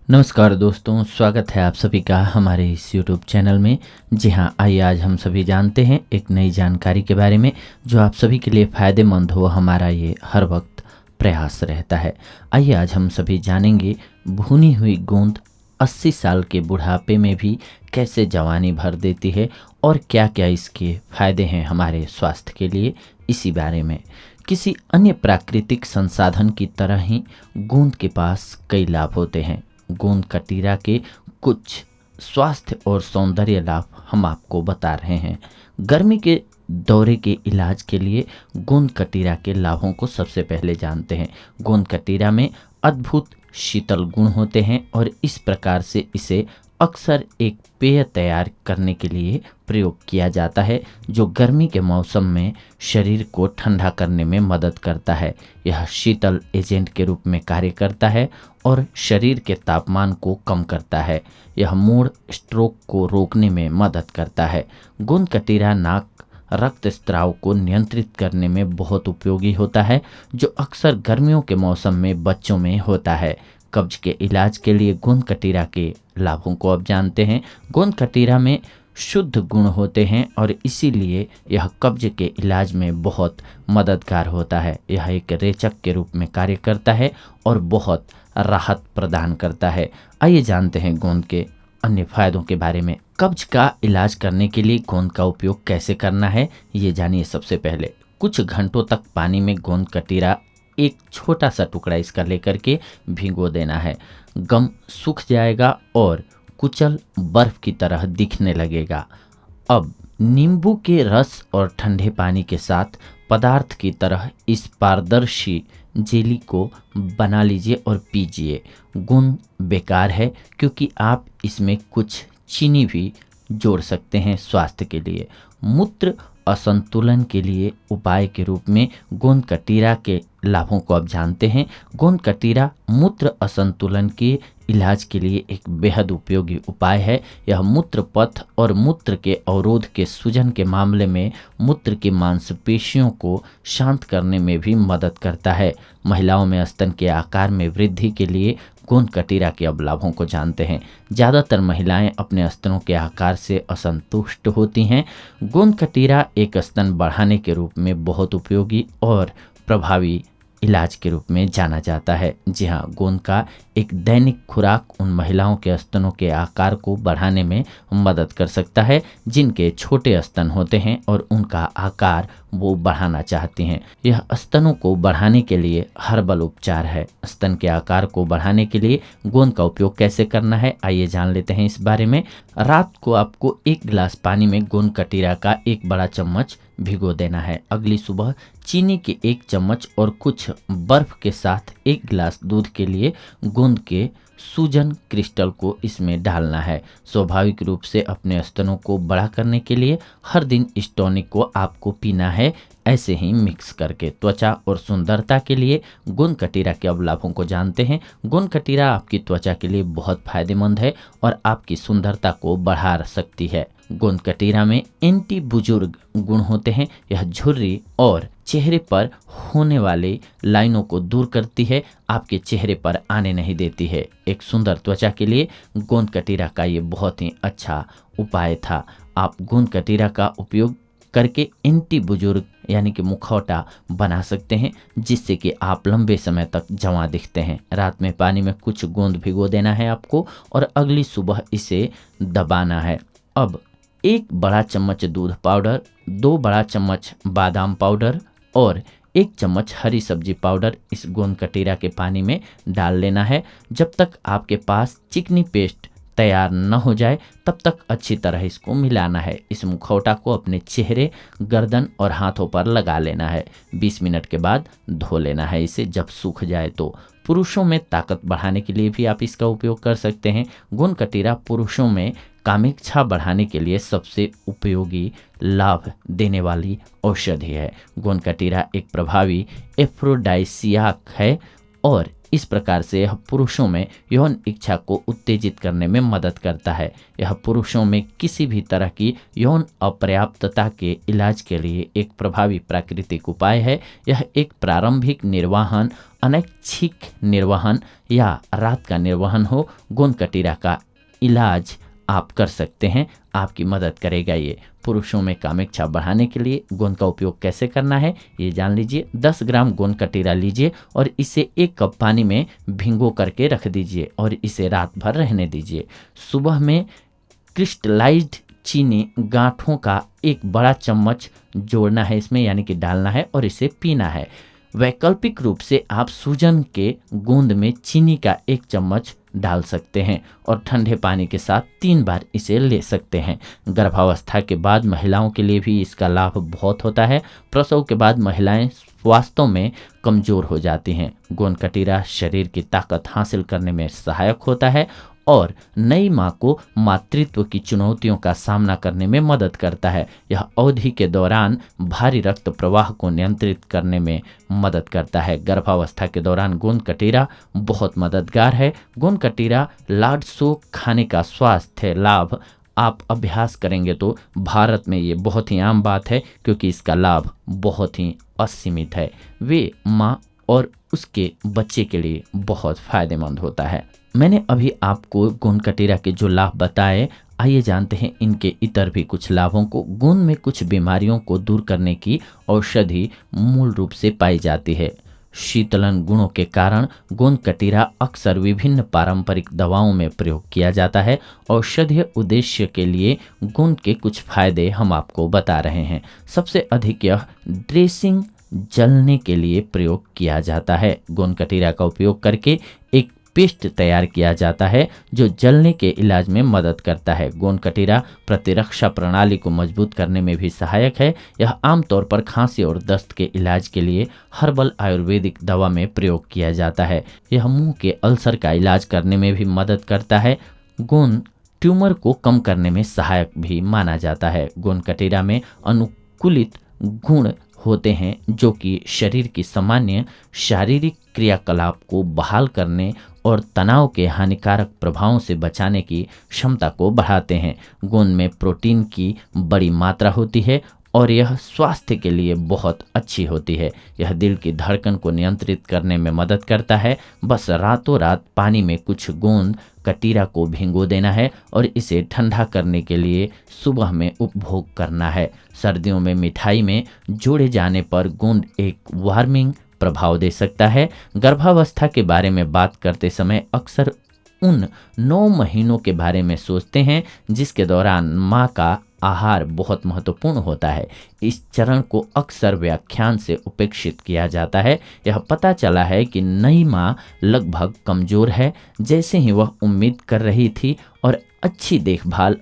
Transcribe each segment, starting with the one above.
नमस्कार दोस्तों, स्वागत है आप सभी का हमारे इस YouTube चैनल में। जी हाँ, आइए आज हम सभी जानते हैं एक नई जानकारी के बारे में जो आप सभी के लिए फ़ायदेमंद हो। हमारा ये हर वक्त प्रयास रहता है। आइए आज हम सभी जानेंगे भुनी हुई गोंद 80 साल के बुढ़ापे में भी कैसे जवानी भर देती है और क्या क्या इसके फ़ायदे हैं हमारे स्वास्थ्य के लिए। इसी बारे में किसी अन्य प्राकृतिक संसाधन की तरह ही गोंद के पास कई लाभ होते हैं। गोंद कटीरा के कुछ स्वास्थ्य और सौंदर्य लाभ हम आपको बता रहे हैं। गर्मी के दौरे के इलाज के लिए गोंद कटीरा के लाभों को सबसे पहले जानते हैं। गोंद कटीरा में अद्भुत शीतल गुण होते हैं और इस प्रकार से इसे अक्सर एक पेय तैयार करने के लिए प्रयोग किया जाता है जो गर्मी के मौसम में शरीर को ठंडा करने में मदद करता है। यह शीतल एजेंट के रूप में कार्य करता है और शरीर के तापमान को कम करता है। यह मूड स्ट्रोक को रोकने में मदद करता है। गोंद कटीरा नाक रक्तस्राव को नियंत्रित करने में बहुत उपयोगी होता है जो अक्सर गर्मियों के मौसम में बच्चों में होता है। कब्ज के इलाज के लिए गोंद कटीरा के लाभों को अब जानते हैं। गोंद कटीरा में शुद्ध गुण होते हैं और इसीलिए यह कब्ज के इलाज में बहुत मददगार होता है। यह एक रेचक के रूप में कार्य करता है और बहुत राहत प्रदान करता है। आइए जानते हैं गोंद के अन्य फायदों के बारे में। कब्ज का इलाज करने के लिए गोंद का उपयोग कैसे करना है ये जानिए। सबसे पहले कुछ घंटों तक पानी में गोंद कटीरा एक छोटा सा टुकड़ा इसका लेकर के भिगो देना है। गम सूख जाएगा और कुचल बर्फ की तरह दिखने लगेगा। अब नींबू के रस और ठंडे पानी के साथ पदार्थ की तरह इस पारदर्शी जेली को बना लीजिए और पीजिए। गुण बेकार है क्योंकि आप इसमें कुछ चीनी भी जोड़ सकते हैं स्वास्थ्य के लिए। मूत्र असंतुलन के लिए उपाय के रूप में गोंद कटीरा के लाभों को अब जानते हैं। गोंद कटीरा मूत्र असंतुलन के इलाज के लिए एक बेहद उपयोगी उपाय है। यह मूत्र पथ और मूत्र के अवरोध के सूजन के मामले में मूत्र की मांसपेशियों को शांत करने में भी मदद करता है। महिलाओं में स्तन के आकार में वृद्धि के लिए गोंद कटीरा के अब लाभों को जानते हैं। ज़्यादातर महिलाएं अपने स्तनों के आकार से असंतुष्ट होती हैं। गोंद कटीरा एक स्तन बढ़ाने के रूप में बहुत उपयोगी और प्रभावी इलाज के रूप में जाना जाता है। जी हाँ, गोंद का एक दैनिक खुराक उन महिलाओं के स्तनों के आकार को बढ़ाने में मदद कर सकता है जिनके छोटे स्तन होते हैं और उनका आकार वो बढ़ाना चाहती हैं। यह स्तनों को बढ़ाने के लिए हर्बल उपचार है। स्तन के आकार को बढ़ाने के लिए गोंद का उपयोग कैसे करना है आइए जान लेते हैं इस बारे में। रात को आपको 1 गिलास पानी में गोंद कटीरा का 1 बड़ा चम्मच भिगो देना है। अगली सुबह चीनी के 1 चम्मच और कुछ बर्फ के साथ 1 गिलास दूध के लिए गोंद के सूजन क्रिस्टल को इसमें डालना है। स्वाभाविक रूप से अपने स्तनों को बड़ा करने के लिए हर दिन इस टॉनिक को आपको पीना है, ऐसे ही मिक्स करके। त्वचा और सुंदरता के लिए गोंद कटीरा के अब लाभों को जानते हैं। गोंद कटीरा आपकी त्वचा के लिए बहुत फायदेमंद है और आपकी सुंदरता को बढ़ा सकती है। गोंद कटीरा में एंटी बुजुर्ग गुण होते हैं। यह झुर्री और चेहरे पर होने वाले लाइनों को दूर करती है, आपके चेहरे पर आने नहीं देती है। एक सुंदर त्वचा के लिए गोंद कटीरा का ये बहुत ही अच्छा उपाय था। आप गोंद कटीरा का उपयोग करके एंटी बुजुर्ग यानी कि मुखौटा बना सकते हैं जिससे कि आप लंबे समय तक जवां दिखते हैं। रात में पानी में कुछ गोंद भिगो देना है आपको और अगली सुबह इसे दबाना है। अब 1 बड़ा चम्मच दूध पाउडर, 2 बड़ा चम्मच बादाम पाउडर और 1 चम्मच हरी सब्जी पाउडर इस गोंद कटीरा के पानी में डाल लेना है। जब तक आपके पास चिकनी पेस्ट तैयार न हो जाए तब तक अच्छी तरह इसको मिलाना है। इस मुखौटा को अपने चेहरे, गर्दन और हाथों पर लगा लेना है। 20 मिनट के बाद धो लेना है इसे जब सूख जाए तो। पुरुषों में ताकत बढ़ाने के लिए भी आप इसका उपयोग कर सकते हैं। गोंद कटीरा पुरुषों में कामेच्छा बढ़ाने के लिए सबसे उपयोगी लाभ देने वाली औषधि है। गोंद कटीरा एक प्रभावी एफ्रोडाइसियाक है और इस प्रकार से यह पुरुषों में यौन इच्छा को उत्तेजित करने में मदद करता है। यह पुरुषों में किसी भी तरह की यौन अपर्याप्तता के इलाज के लिए एक प्रभावी प्राकृतिक उपाय है। यह एक प्रारंभिक निर्वहन, अनैच्छिक निर्वहन या रात का निर्वहन हो, गोंद कटीरा का इलाज आप कर सकते हैं। आपकी मदद करेगा। ये पुरुषों में कामेच्छा बढ़ाने के लिए गोंद का उपयोग कैसे करना है ये जान लीजिए। 10 ग्राम गोंद कटीरा लीजिए और इसे 1 कप पानी में भिंगो करके रख दीजिए और इसे रात भर रहने दीजिए। सुबह में क्रिस्टलाइज्ड चीनी गांठों का 1 बड़ा चम्मच जोड़ना है इसमें, यानी कि डालना है और इसे पीना है। वैकल्पिक रूप से आप सूजन के गोंद में चीनी का 1 चम्मच डाल सकते हैं और ठंडे पानी के साथ 3 बार इसे ले सकते हैं। गर्भावस्था के बाद महिलाओं के लिए भी इसका लाभ बहुत होता है। प्रसव के बाद महिलाएं वास्तव में कमज़ोर हो जाती हैं। गोंद कटीरा शरीर की ताकत हासिल करने में सहायक होता है और नई मां को मातृत्व की चुनौतियों का सामना करने में मदद करता है। यह अवधि के दौरान भारी रक्त प्रवाह को नियंत्रित करने में मदद करता है। गर्भावस्था के दौरान गोंद कटीरा बहुत मददगार है। गोंद कटीरा लाडसो खाने का स्वास्थ्य लाभ आप अभ्यास करेंगे तो भारत में ये बहुत ही आम बात है, क्योंकि इसका लाभ बहुत ही असीमित है। वे माँ और उसके बच्चे के लिए बहुत फायदेमंद होता है। मैंने अभी आपको गोंद कटीरा के जो लाभ बताए, आइए जानते हैं इनके इतर भी कुछ लाभों को। गोंद में कुछ बीमारियों को दूर करने की औषधि मूल रूप से पाई जाती है। शीतलन गुणों के कारण गोंद कटीरा अक्सर विभिन्न पारंपरिक दवाओं में प्रयोग किया जाता है। औषधीय उद्देश्य के लिए गोंद के कुछ फायदे हम आपको बता रहे हैं। सबसे अधिक यह ड्रेसिंग जलने के लिए प्रयोग किया जाता है। गोंद कटीरा का उपयोग करके एक पेस्ट तैयार किया जाता है जो जलने के इलाज में मदद करता है। गोंद कटीरा प्रतिरक्षा प्रणाली को मजबूत करने में भी सहायक है। यह आमतौर पर खांसी और दस्त के इलाज के लिए हर्बल आयुर्वेदिक दवा में प्रयोग किया जाता है। यह मुंह के अल्सर का इलाज करने में भी मदद करता है। गोंद ट्यूमर को कम करने में सहायक भी माना जाता है। गोंद कटीरा में अनुकूलित गुण होते हैं जो कि शरीर की सामान्य शारीरिक क्रियाकलाप को बहाल करने और तनाव के हानिकारक प्रभावों से बचाने की क्षमता को बढ़ाते हैं। गोंद में प्रोटीन की बड़ी मात्रा होती है और यह स्वास्थ्य के लिए बहुत अच्छी होती है। यह दिल की धड़कन को नियंत्रित करने में मदद करता है। बस रातों रात पानी में कुछ गोंद कटीरा को भिगो देना है और इसे ठंडा करने के लिए सुबह में उपभोग करना है। सर्दियों में मिठाई में जोड़े जाने पर गोंद एक वार्मिंग प्रभाव दे सकता है। गर्भावस्था के बारे में बात करते समय अक्सर उन 9 महीनों के बारे में सोचते हैं जिसके दौरान माँ का आहार बहुत महत्वपूर्ण होता है। इस चरण को अक्सर व्याख्यान से उपेक्षित किया जाता है। यह पता चला है कि नई माँ लगभग कमज़ोर है जैसे ही वह उम्मीद कर रही थी और अच्छी देखभाल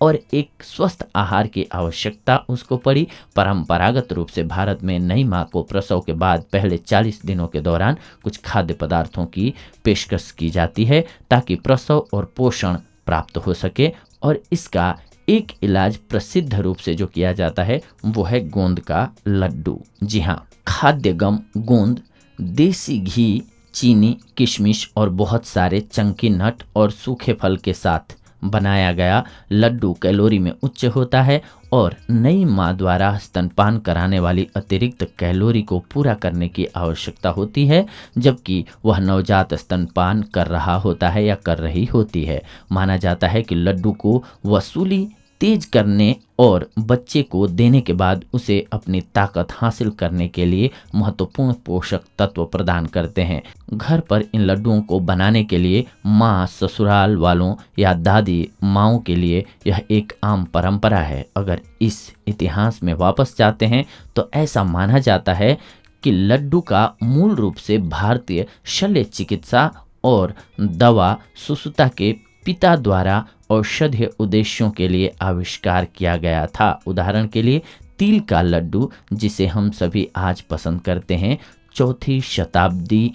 और एक स्वस्थ आहार की आवश्यकता उसको पड़ी। परंपरागत रूप से भारत में नई माँ को प्रसव के बाद पहले 40 दिनों के दौरान कुछ खाद्य पदार्थों की पेशकश की जाती है ताकि प्रसव और पोषण प्राप्त हो सके। और इसका एक इलाज प्रसिद्ध रूप से जो किया जाता है वो है गोंद का लड्डू। जी हाँ, खाद्य गम गोंद, देसी घी, चीनी, किशमिश और बहुत सारे चंकी नट और सूखे फल के साथ बनाया गया लड्डू कैलोरी में उच्च होता है और नई माँ द्वारा स्तनपान कराने वाली अतिरिक्त कैलोरी को पूरा करने की आवश्यकता होती है जबकि वह नवजात स्तनपान कर रहा होता है या कर रही होती है। माना जाता है कि लड्डू को वसूली तेज करने और बच्चे को देने के बाद उसे अपनी ताकत हासिल करने के लिए महत्वपूर्ण पोषक तत्व प्रदान करते हैं। घर पर इन लड्डुओं को बनाने के लिए माँ, ससुराल वालों या दादी माँओं के लिए यह एक आम परंपरा है। अगर इस इतिहास में वापस जाते हैं तो ऐसा माना जाता है कि लड्डू का मूल रूप से भारतीय शल्य चिकित्सा और दवा सुश्रुता के पिता द्वारा औषधीय उद्देश्यों के लिए आविष्कार किया गया था। उदाहरण के लिए तिल का लड्डू जिसे हम सभी आज पसंद करते हैं, 4वीं शताब्दी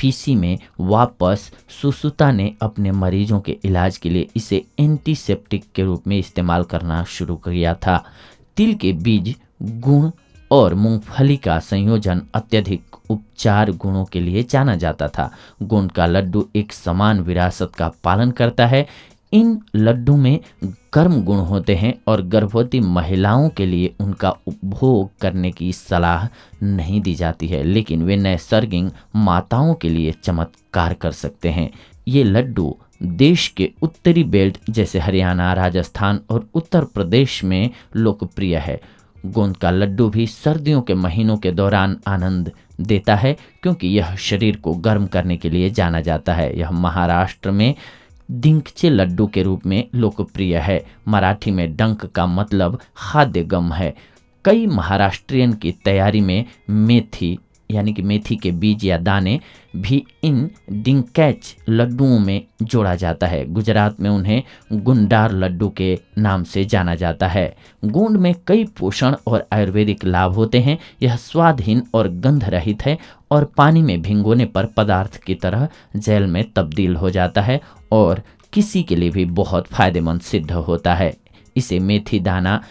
BC में वापस सुश्रुता ने अपने मरीजों के इलाज के लिए इसे एंटीसेप्टिक के रूप में इस्तेमाल करना शुरू किया था। तिल के बीज गुण और मूंगफली का संयोजन अत्यधिक उपचार गुणों के लिए जाना जाता था। गोंद का लड्डू एक समान विरासत का पालन करता है। इन लड्डू में गर्म गुण होते हैं और गर्भवती महिलाओं के लिए उनका उपभोग करने की सलाह नहीं दी जाती है, लेकिन वे नैसर्गिक माताओं के लिए चमत्कार कर सकते हैं। ये लड्डू देश के उत्तरी बेल्ट जैसे हरियाणा, राजस्थान और उत्तर प्रदेश में लोकप्रिय है। गोंद का लड्डू भी सर्दियों के महीनों के दौरान आनंद देता है, क्योंकि यह शरीर को गर्म करने के लिए जाना जाता है। यह महाराष्ट्र में डिंकचे लड्डू के रूप में लोकप्रिय है। मराठी में डंक का मतलब खाद्य गम है। कई महाराष्ट्रियन की तैयारी में मेथी यानी कि मेथी के बीज या दाने भी इन डिंकैच लड्डुओं में जोड़ा जाता है। गुजरात में उन्हें गुंडार लड्डू के नाम से जाना जाता है। गोंद में कई पोषण और आयुर्वेदिक लाभ होते हैं। यह स्वादहीन और गंध रहित है और पानी में भिगोने पर पदार्थ की तरह जेल में तब्दील हो जाता है और किसी के लिए भी बहुत फायदेमंद सिद्ध होता है। इसे मेथी दाना,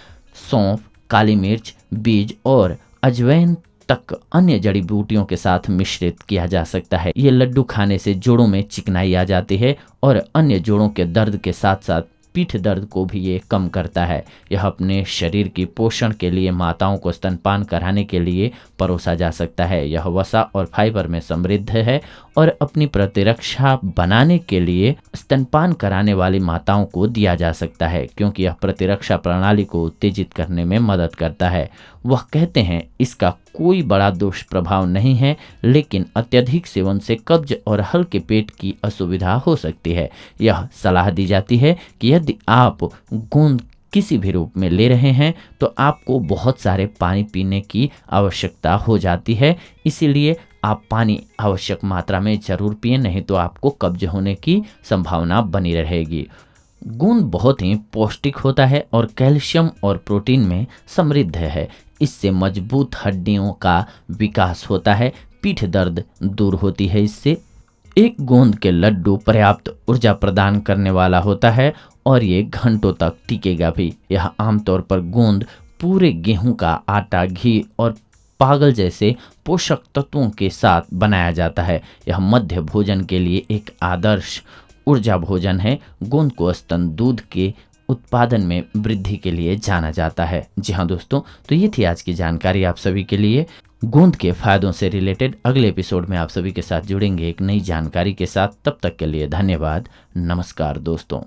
सौंफ, काली मिर्च, बीज और अजवाइन तक अन्य जड़ी बूटियों के साथ मिश्रित किया जा सकता है। ये लड्डू खाने से जोड़ों में चिकनाई आ जाती है और अन्य जोड़ों के दर्द के साथ साथ पीठ दर्द को भी ये कम करता है। यह अपने शरीर की पोषण के लिए माताओं को स्तनपान कराने के लिए परोसा जा सकता है। यह वसा और फाइबर में समृद्ध है और अपनी प्रतिरक्षा बनाने के लिए स्तनपान कराने वाली माताओं को दिया जा सकता है, क्योंकि यह प्रतिरक्षा प्रणाली को उत्तेजित करने में मदद करता है। वह कहते हैं इसका कोई बड़ा दुष्प्रभाव नहीं है, लेकिन अत्यधिक सेवन से कब्ज और हल्के पेट की असुविधा हो सकती है। यह सलाह दी जाती है कि यदि आप गोंद किसी भी रूप में ले रहे हैं तो आपको बहुत सारे पानी पीने की आवश्यकता हो जाती है, इसीलिए आप पानी आवश्यक मात्रा में जरूर पिएं, नहीं तो आपको कब्ज होने की संभावना बनी रहेगी। गोंद बहुत ही पौष्टिक होता है और कैल्शियम और प्रोटीन में समृद्ध है। इससे मजबूत हड्डियों का विकास होता है, पीठ दर्द दूर होती है इससे। एक गोंद के लड्डू पर्याप्त ऊर्जा प्रदान करने वाला होता है और ये घंटों तक टिकेगा भी। यह आमतौर पर गोंद पूरे गेहूं का आटा, घी और पागल जैसे पोषक तत्वों के साथ बनाया जाता है। यह मध्य भोजन के लिए एक आदर्श ऊर्जा भोजन है। गोंद को स्तन दूध के उत्पादन में वृद्धि के लिए जाना जाता है। जी हाँ दोस्तों, तो ये थी आज की जानकारी आप सभी के लिए गोंद के फायदों से रिलेटेड। अगले एपिसोड में आप सभी के साथ जुड़ेंगे एक नई जानकारी के साथ। तब तक के लिए धन्यवाद। नमस्कार दोस्तों।